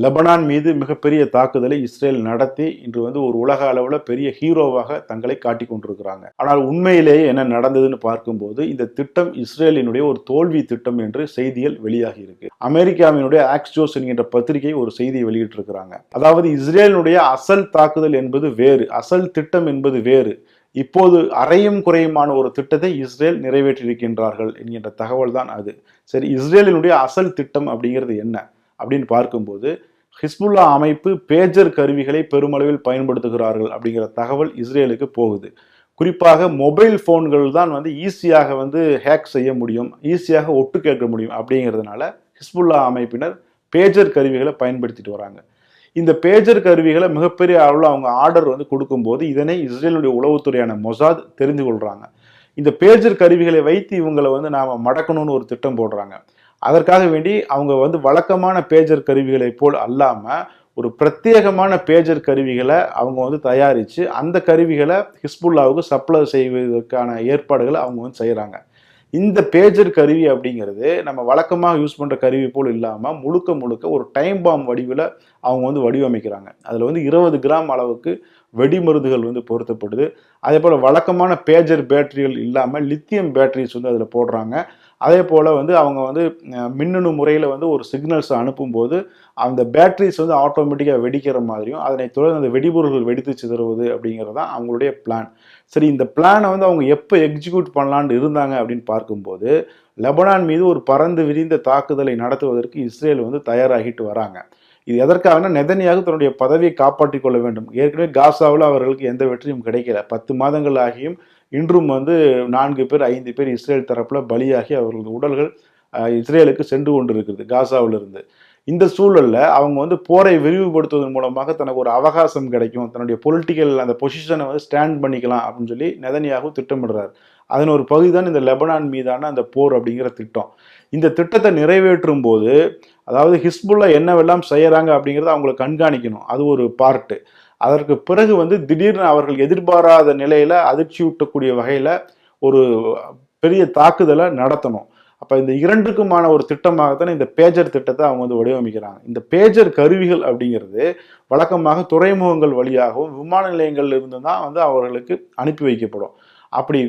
Lebanon மீது மிகப்பெரிய தாக்குதலை இஸ்ரேல் நடத்தி இன்று ஒரு உலக அளவில் பெரிய ஹீரோவாக தங்களை காட்டிக் கொண்டிருக்கிறாங்க. ஆனால் உண்மையிலேயே என்ன நடந்ததுன்னு பார்க்கும்போது இந்த திட்டம் இஸ்ரேலினுடைய ஒரு தோல்வி திட்டம் என்று செய்திகள் வெளியாகி இருக்கு. அமெரிக்காவினுடைய ஆக்ஸ்ஜோஸ் என்கின்ற பத்திரிகை ஒரு செய்தியை வெளியிட்டு இருக்கிறாங்க. அதாவது இஸ்ரேலினுடைய அசல் தாக்குதல் என்பது வேறு, அசல் திட்டம் என்பது வேறு. இப்போது அரையும் குறையுமான ஒரு திட்டத்தை இஸ்ரேல் நிறைவேற்றியிருக்கின்றார்கள் என்கின்ற தகவல் தான் அது. சரி, இஸ்ரேலினுடைய அசல் திட்டம் அப்படிங்கிறது என்ன அப்படின்னு பார்க்கும்போது, ஹிஸ்புல்லா அமைப்பு பேஜர் கருவிகளை பெருமளவில் பயன்படுத்துகிறார்கள் அப்படிங்கிற தகவல் இஸ்ரேலுக்கு போகுது. குறிப்பாக மொபைல் போன்கள் தான் ஈஸியாக ஹேக் செய்ய முடியும், ஈஸியாக ஒட்டு கேட்க முடியும். அப்படிங்கிறதுனால ஹிஸ்புல்லா அமைப்பினர் பேஜர் கருவிகளை பயன்படுத்திட்டு வராங்க. இந்த பேஜர் கருவிகளை மிகப்பெரிய அளவில் அவங்க ஆர்டர் கொடுக்கும்போது இதனை இஸ்ரேலுடைய உளவுத்துறையான மொசாத் தெரிந்து கொள்றாங்க. இந்த பேஜர் கருவிகளை வைத்து இவங்களை நாம மடக்கணும்னு ஒரு திட்டம் போடுறாங்க. அதற்காக வேண்டி அவங்க வழக்கமான பேஜர் கருவிகளை போல் அல்லாம ஒரு பிரத்யேகமான பேஜர் கருவிகளை அவங்க தயாரித்து அந்த கருவிகளை ஹிஸ்புல்லாவுக்கு சப்ளை செய்வதற்கான ஏற்பாடுகளை அவங்க செய்கிறாங்க. இந்த பேஜர் கருவி அப்படிங்கிறது நம்ம வழக்கமாக யூஸ் பண்ணுற கருவி போல் இல்லாமல் முழுக்க முழுக்க ஒரு டைம் பாம் வடிவில் அவங்க வடிவமைக்கிறாங்க. அதில் 20 கிராம் அளவுக்கு வெடிமருந்துகள் பொருத்தப்படுது. அதே போல் வழக்கமான பேஜர் பேட்டரிகள் இல்லாமல் லித்தியம் பேட்டரிஸ் அதில் போடுறாங்க. அதே போல் அவங்க மின்னணு முறையில் ஒரு சிக்னல்ஸை அனுப்பும்போது அந்த பேட்டரிஸ் ஆட்டோமேட்டிக்காக வெடிக்கிற மாதிரியும் அதனை தொடர்ந்து அந்த வெடிபொருள்கள் வெடித்து சிதறுவது அப்படிங்கிறது தான் அவங்களுடைய பிளான். சரி, இந்த பிளானை அவங்க எப்போ எக்ஸிக்யூட் பண்ணலான்னு இருந்தாங்க அப்படின்னு பார்க்கும்போது, லெபனான் மீது ஒரு பறந்து விரிந்த தாக்குதலை நடத்துவதற்கு இஸ்ரேல் தயாராகிட்டு வராங்க. இது எதற்காகனா நெதன்யாகு தன்னுடைய பதவியை காப்பாற்றிக் கொள்ள வேண்டும். ஏற்கனவே காசாவில் அவர்களுக்கு எந்த வெற்றியும் கிடைக்கல. 10 மாதங்கள் ஆகியும் இன்றும் 4 பேர் 5 பேர் இஸ்ரேல் தரப்புல பலியாகி அவர்களது உடல்கள் இஸ்ரேலுக்கு சென்று கொண்டு இருக்குது காசாவிலிருந்து. இந்த சூழல்ல அவங்க போரை விரிவுபடுத்துவதன் மூலமாக தனக்கு ஒரு அவகாசம் கிடைக்கும், தன்னுடைய பொலிட்டிக்கல் அந்த பொசிஷனை ஸ்டாண்ட் பண்ணிக்கலாம் அப்படின்னு சொல்லி நெதன்யாகு திட்டமிடுறாரு. அதன் ஒரு பகுதி தான் இந்த லெபனான் மீதான அந்த போர் அப்படிங்கிற திட்டம். இந்த திட்டத்தை நிறைவேற்றும் போது, அதாவது ஹிஸ்புல்லா என்னவெல்லாம் செய்யறாங்க அப்படிங்கிறத அவங்களை கண்காணிக்கணும், அது ஒரு பார்ட்டு. அதற்கு பிறகு திடீர்னு அவர்கள் எதிர்பாராத நிலையில அதிர்ச்சியூட்டக்கூடிய வகையில ஒரு பெரிய தாக்குதலை நடத்தணும். அப்ப இந்த இரண்டுக்குமான ஒரு திட்டமாகத்தான் இந்த பேஜர் திட்டத்தை அவங்க வடிவமைக்கிறாங்க. இந்த பேஜர் கருவிகள் அப்படிங்கிறது வழக்கமாக துறைமுகங்கள் வழியாகவும் விமான நிலையங்கள்ல இருந்து தான் அவர்களுக்கு அனுப்பி வைக்கப்படும். அப்படி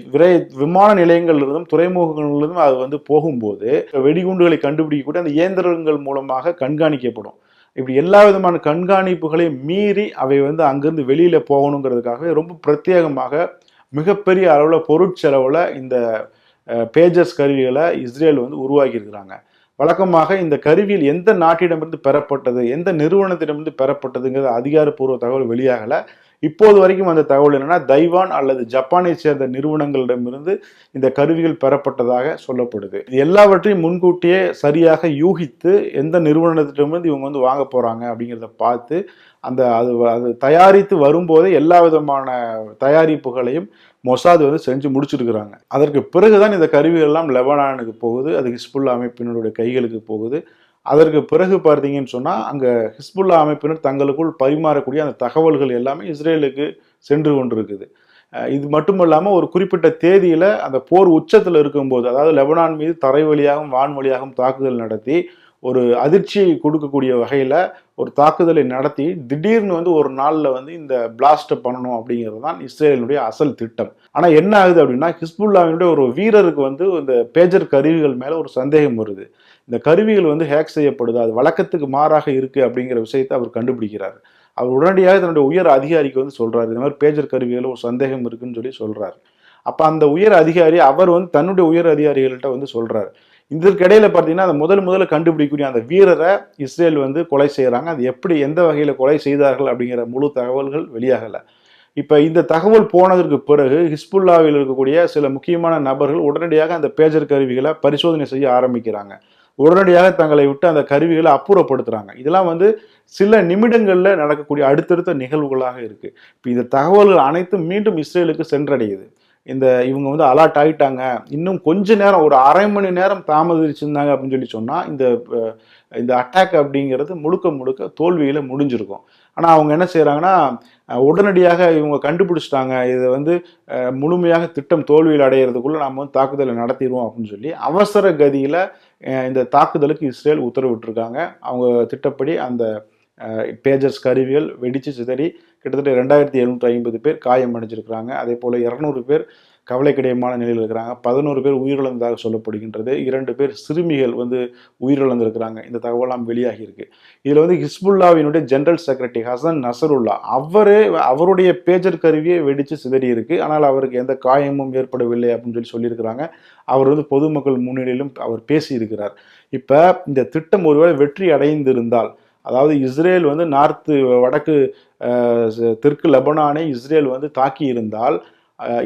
விமான நிலையங்கள்ல இருந்தும் துறைமுகங்களிலிருந்தும் அது போகும்போது வெடிகுண்டுகளை கண்டுபிடிக்கக்கூடிய அந்த இயந்திரங்கள் மூலமாக கண்காணிக்கப்படும். இப்படி எல்லா விதமான கண்காணிப்புகளையும் மீறி அவை அங்கிருந்து வெளியில போகணுங்கிறதுக்காகவே ரொம்ப பிரத்யேகமாக மிகப்பெரிய அளவில் பொருட்செலவில் இந்த பேஜர்ஸ் கருவிகளை இஸ்ரேல் உருவாக்கி இருக்கிறாங்க. வழக்கமாக இந்த கருவியில் எந்த நாட்டிடமிருந்து பெறப்பட்டது, எந்த நிறுவனத்திடமிருந்து பெறப்பட்டதுங்கிறது அதிகாரப்பூர்வ தகவல் வெளியாகலை. இப்போது வரைக்கும் அந்த தகவல் என்னன்னா, தைவான் அல்லது ஜப்பானை சேர்ந்த நிறுவனங்களிடமிருந்து இந்த கருவிகள் பெறப்பட்டதாக சொல்லப்படுது. இது எல்லாவற்றையும் முன்கூட்டியே சரியாக யூகித்து எந்த நிறுவனத்திடமிருந்து இவங்க வாங்க போறாங்க அப்படிங்கிறத பார்த்து அது தயாரித்து வரும்போதே எல்லா விதமான தயாரிப்புகளையும் மொசாத் செஞ்சு முடிச்சிருக்கிறாங்க. அதற்கு பிறகுதான் இந்த கருவிகள் எல்லாம் லெபனானுக்கு போகுது, அது ஹிஸ்புல்லா அமைப்பினருடைய கைகளுக்கு போகுது. அதற்கு பிறகு பார்த்தீங்கன்னு சொன்னால் அங்கே ஹிஸ்புல்லா அமைப்பினர் தங்களுக்குள் பரிமாறக்கூடிய அந்த தகவல்கள் எல்லாமே இஸ்ரேலுக்கு சென்று கொண்டிருக்குது. இது மட்டும் இல்லாமல் ஒரு குறிப்பிட்ட தேதியில் அந்த போர் உச்சத்தில் இருக்கும்போது, அதாவது லெபனான் மீது தரை வழியாகவும் வான் வழியாகவும் தாக்குதல் நடத்தி ஒரு அதிர்ச்சியை கொடுக்கக்கூடிய வகையில் ஒரு தாக்குதலை நடத்தி திடீர்னு ஒரு நாளில் இந்த பிளாஸ்ட்டை பண்ணணும் அப்படிங்கிறது தான் இஸ்ரேலினுடைய அசல் திட்டம். ஆனால் என்ன ஆகுது அப்படின்னா, ஹிஸ்புல்லாவினுடைய ஒரு வீரருக்கு இந்த பேஜர் கருவிகள் மேலே ஒரு சந்தேகம் வருது. இந்த கருவிகள் ஹேக் செய்யப்படுது, அது வழக்கத்துக்கு மாறாக இருக்குது அப்படிங்கிற விஷயத்தை அவர் கண்டுபிடிக்கிறார். அவர் உடனடியாக தன்னுடைய உயர் அதிகாரிக்கு சொல்கிறார், இந்த மாதிரி பேஜர் கருவிகள் ஒரு சந்தேகம் இருக்குன்னு சொல்லி சொல்கிறார். அப்போ அந்த உயர் அதிகாரி அவர் தன்னுடைய உயர் அதிகாரிகள்கிட்ட சொல்கிறார். இதற்கிடையில பார்த்தீங்கன்னா அந்த முதல்ல கண்டுபிடிக்கக்கூடிய அந்த வீரரை இஸ்ரேல் கொலை செய்கிறாங்க. அது எப்படி எந்த வகையில் கொலை செய்தார்கள் அப்படிங்கிற முழு தகவல்கள் வெளியாகலை. இப்போ இந்த தகவல் போனதற்கு பிறகு ஹிஸ்புல்லாவில் இருக்கக்கூடிய சில முக்கியமான நபர்கள் உடனடியாக அந்த பேஜர் கருவிகளை பரிசோதனை செய்ய ஆரம்பிக்கிறாங்க. உடனடியாக தங்களை விட்டு அந்த கருவிகளை அப்புறப்படுத்துறாங்க. இதெல்லாம் சில நிமிடங்களில் நடக்கக்கூடிய அடுத்தடுத்த நிகழ்வுகளாக இருக்கு. இப்போ இந்த தகவல்கள் அனைத்தும் மீண்டும் இஸ்ரேலுக்கு சென்றடையுது. இவங்க அலர்ட் ஆகிட்டாங்க, இன்னும் கொஞ்ச நேரம் ஒரு அரை மணி நேரம் தாமதிச்சிருந்தாங்க அப்படின்னு சொன்னால் இந்த அட்டாக் அப்படிங்கிறது முழுக்க தோல்வியில் முடிஞ்சிருக்கும். ஆனால் அவங்க என்ன செய்கிறாங்கன்னா, உடனடியாக இவங்க கண்டுபிடிச்சிட்டாங்க, இதை முழுமையாக திட்டம் தோல்வியில் அடைகிறதுக்குள்ளே நம்ம தாக்குதலை நடத்திடுவோம் அப்படின்னு சொல்லி அவசர கதியில் இந்த தாக்குதலுக்கு இஸ்ரேல் உத்தரவிட்டிருக்காங்க. அவங்க திட்டப்படி அந்த பேஜர்ஸ் கருவிகள் வெடித்து சிதறி கிட்டத்தட்ட 2750 பேர் காயம் அடைஞ்சிருக்கிறாங்க. அதே போல் 200 பேர் கவலைக்கிடயமான நிலையில் இருக்கிறாங்க. 11 பேர் உயிரிழந்ததாக சொல்லப்படுகின்றது. 2 பேர் சிறுமிகள் உயிரிழந்திருக்கிறாங்க. இந்த தகவலாம் வெளியாகி இருக்கு. இதில் ஹிஸ்புல்லாவினுடைய ஜெனரல் செக்ரட்டரி ஹசன் நசருல்லா அவருடைய பேஜர் கருவியே வெடித்து சிதறி இருக்கு. ஆனால் அவருக்கு எந்த காயமும் ஏற்படவில்லை அப்படின்னு சொல்லியிருக்கிறாங்க. அவர் பொதுமக்கள் முன்னிலையிலும் அவர் பேசியிருக்கிறார். இப்போ இந்த திட்டம் ஒருவேளை வெற்றி அடைந்திருந்தால், அதாவது இஸ்ரேல் வடக்கு தெற்கு லெபனானை இஸ்ரேல் தாக்கி இருந்தால்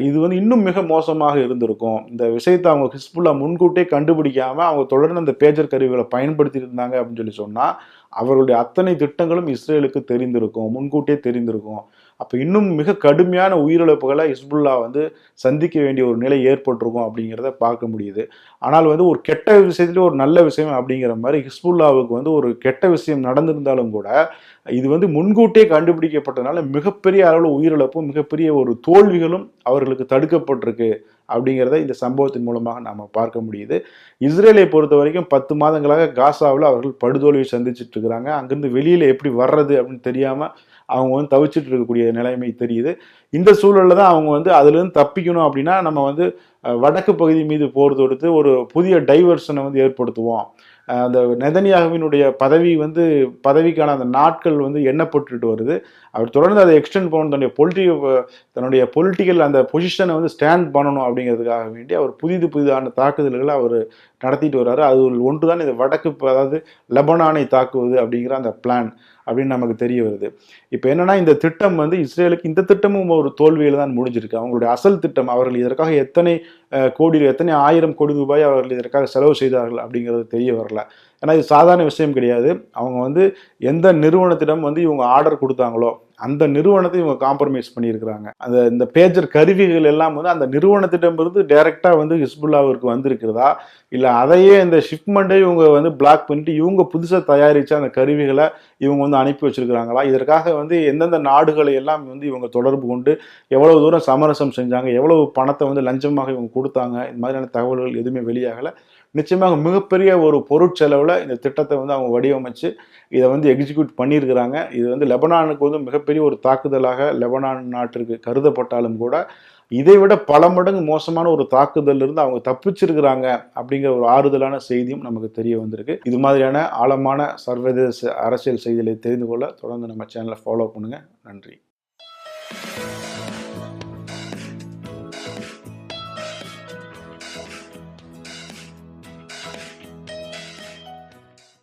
இது இன்னும் மிக மோசமாக இருந்திருக்கும். இந்த விஷயத்தை அவங்க ஹிஸ்புல்லா முன்கூட்டியே கண்டுபிடிக்காம அவங்க தொடர்ந்து அந்த பேஜர் கருவிகளை பயன்படுத்தி இருந்தாங்க அப்படின்னு சொன்னா அவர்களுடைய அத்தனை திட்டங்களும் இஸ்ரேலுக்கு தெரிந்திருக்கும், முன்கூட்டியே தெரிந்திருக்கும். அப்போ இன்னும் மிக கடுமையான உயிரிழப்புகளை ஹிஸ்புல்லா சந்திக்க வேண்டிய ஒரு நிலை ஏற்பட்டிருக்கும் அப்படிங்கிறத பார்க்க முடியுது. ஆனால் ஒரு கெட்ட விஷயத்துல ஒரு நல்ல விஷயம் அப்படிங்கிற மாதிரி ஹிஸ்புல்லாவுக்கு ஒரு கெட்ட விஷயம் நடந்திருந்தாலும் கூட இது முன்கூட்டியே கண்டுபிடிக்கப்பட்டதுனால மிகப்பெரிய அளவில் உயிரிழப்பும் மிகப்பெரிய ஒரு தோல்விகளும் அவர்களுக்கு தடுக்கப்பட்டிருக்கு அப்படிங்கிறத இந்த சம்பவத்தின் மூலமாக நாம் பார்க்க முடியுது. இஸ்ரேலை பொறுத்த வரைக்கும் 10 மாதங்களாக காசாவில் அவர்கள் படுதோல்வியை சந்திச்சுட்டு இருக்கிறாங்க. அங்கிருந்து வெளியில் எப்படி வர்றது அப்படின்னு தெரியாமல் அவங்க தவிச்சிட்டு இருக்கக்கூடிய நிலைமை தெரியுது. இந்த சூழலில் தான் அவங்க அதுலேருந்து தப்பிக்கணும் அப்படின்னா நம்ம வடக்கு பகுதி மீது போர் தொடுத்து ஒரு புதிய டைவர்ஷனை ஏற்படுத்துவோம். அந்த நெதன்யாகுவினுடைய பதவிக்கான அந்த நாட்கள் எண்ணப்பட்டு வருது. அவர் தொடர்ந்து அதை எக்ஸ்டெண்ட் பண்ணணும், தன்னுடைய பொலிட்டிக்கல் அந்த பொசிஷனை ஸ்டாண்ட் பண்ணணும் அப்படிங்கிறதுக்காக வேண்டி அவர் புதிதான தாக்குதல்களை அவர் நடத்திட்டு வர்றாரு. அது ஒன்று தான் இந்த அதாவது லெபனானை தாக்குவது அப்படிங்கிற அந்த பிளான் அப்படின்னு நமக்கு தெரிய வருது. இப்போ என்னன்னா இந்த திட்டம் இஸ்ரேலுக்கு இந்த திட்டமும் ஒரு தோல்வியில் தான் முடிஞ்சிருக்கு. அவங்களுடைய அசல் திட்டம் அவர்கள் இதற்காக எத்தனை ஆயிரம் கோடி ரூபாய் அவர்கள் இதற்காக செலவு செய்தார்கள் அப்படிங்கிறது தெரிய வரல. ஏன்னா இது சாதாரண விஷயம் கிடையாது. அவங்க எந்த நிறுவனத்திடம் இவங்க ஆர்டர் கொடுத்தாங்களோ அந்த நிறுவனத்தை இவங்க காம்ப்ரமைஸ் பண்ணியிருக்கிறாங்க. இந்த பேஜர் கருவிகள் எல்லாம் அந்த நிறுவனத்திடமிருந்து டைரெக்டாக ஹிஸ்புல்லாவிற்கு வந்திருக்கிறதா, இல்லை அதையே இந்த ஷிப்மெண்ட்டை இவங்க பிளாக் பண்ணிட்டு இவங்க புதுசாக தயாரித்த அந்த கருவிகளை இவங்க அனுப்பி வச்சிருக்கிறாங்களா, இதற்காக எந்தெந்த நாடுகளை எல்லாம் இவங்க தொடர்பு கொண்டு எவ்வளவு தூரம் சமரசம் செஞ்சாங்க, எவ்வளவு பணத்தை லஞ்சமாக இவங்க கொடுத்தாங்க, இந்த மாதிரியான தகவல்கள் எதுவுமே வெளியாகலை. நிச்சயமாக மிகப்பெரிய ஒரு பொருட்செலவில் இந்த திட்டத்தை அவங்க வடிவமைச்சு இதை எக்ஸிக்யூட் பண்ணியிருக்கிறாங்க. இது லெபனானுக்கு மிகப்பெரிய ஒரு தாக்குதலாக லெபனான் நாட்டிற்கு கருதப்பட்டாலும் கூட இதைவிட பல மடங்கு மோசமான ஒரு தாக்குதல் இருந்து அவங்க தப்பிச்சிருக்கிறாங்க அப்படிங்கிற ஒரு ஆறுதலான செய்தியும் நமக்கு தெரிய வந்திருக்கு. இது மாதிரியான ஆழமான சர்வதேச அரசியல் செய்திகளை தெரிந்து கொள்ள தொடர்ந்து நம்ம சேனலை ஃபாலோ பண்ணுங்க. நன்றி.